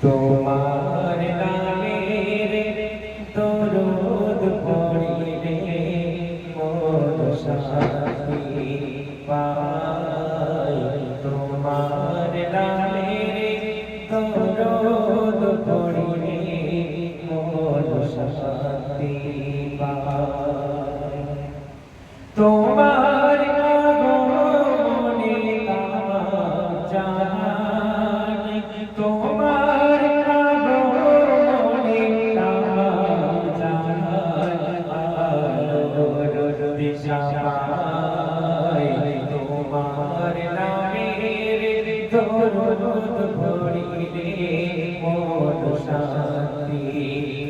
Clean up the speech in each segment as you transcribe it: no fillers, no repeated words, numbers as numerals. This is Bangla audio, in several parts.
তোমার নামের দরুদ পড়িলে মন শান্তি পায়। তোমার নামের দরুদ পড়িলে মন শান্তি পায়। তোমার আগমনে আমার জান, তোমার আগমনে আমার জান আলোর দিশা পায়। তোমার নামের দরুদ পড়িলে মন শান্তি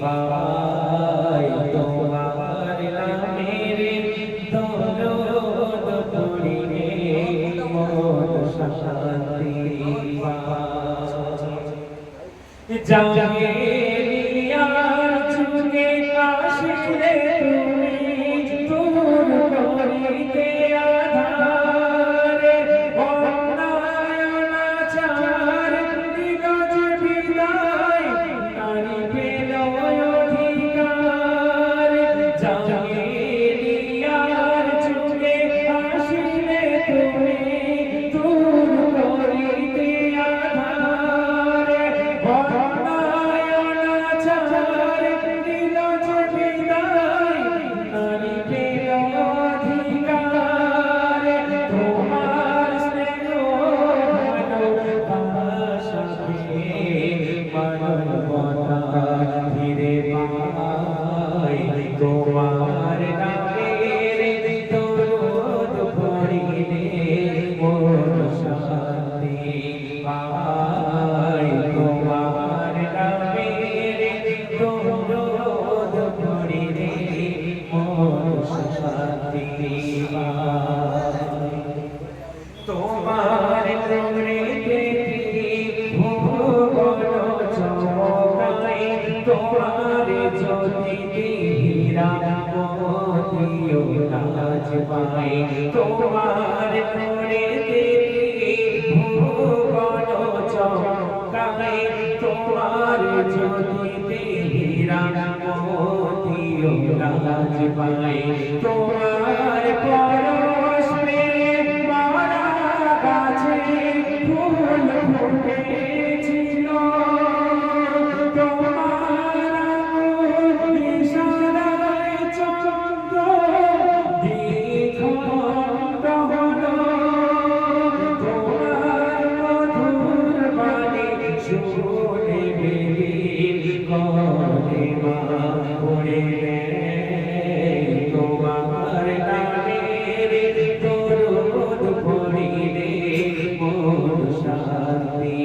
পায়। তোমার নামের দরুদ পড়িলে মন শান্তি পায়। জাহেলিয়ার যুগে আসিলে তুমি দূর করিতে আধারে, অন্যায় অনাচার নিরজ বিদায় নারী পেল অধিকার। জাহেলিয়ার যুগে আসিলে তুমি দূর করিতে আধারে, অন্যায় অনাচার নিরজ বিদায় নারী পেল অধিকার। তোমার স্নেহ ভালোবাসাকে মানবতা ফিরে পায়। তোমার নামের দরুদ পড়িলে মন শান্তি পায়। তোমার নামের দরুদ পড়িলে মন শান্তি পায়। তোমার প্রেমেতে ভুবন চমকায়। তোমার জ্যোতিতে হীরা মোতিও নাচ পায়। তোমার প্রেমেতে ভুবন চমকায়। তোমার জ্যোতিতে হীরা মোতিও নাচ পায়। তোমার পরশ পেয়ে মারা গাছে ফুল ফুটেছিল। তোমার আঙুল ইশারায় চন্দ্র দ্বিখণ্ড হলো। তোমার মধুর বাণী শুনে বেলির কলেমা পড়িলে। তোমার নামের দরুদ পড়িলে মন শান্তি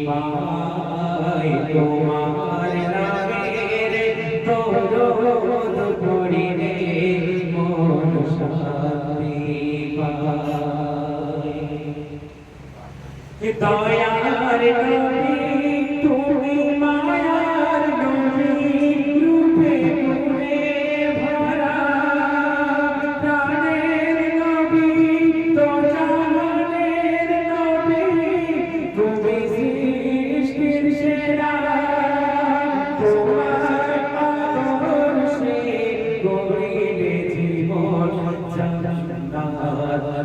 পায়। তোমার নামের দরুদ পড়িলে মন শান্তি পায়। দয়ার নবী তুমি মায়ার নবী, রূপে গুণে ভরা প্রাণের নবী, তো জাহানের নবী তুমি সৃষ্টির সেরা। তোমার আদর্শে গড়িলে জীবন জান্নাত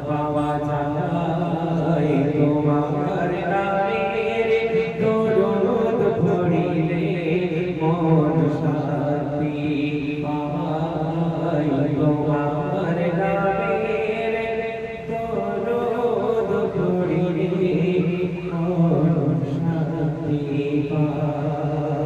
পাওয়া যায়। তোমার নামের দরুদ পড়িলে মন শান্তি পায়। তোমার নামের দরুদ পড়িলে মন শান্তি পায়।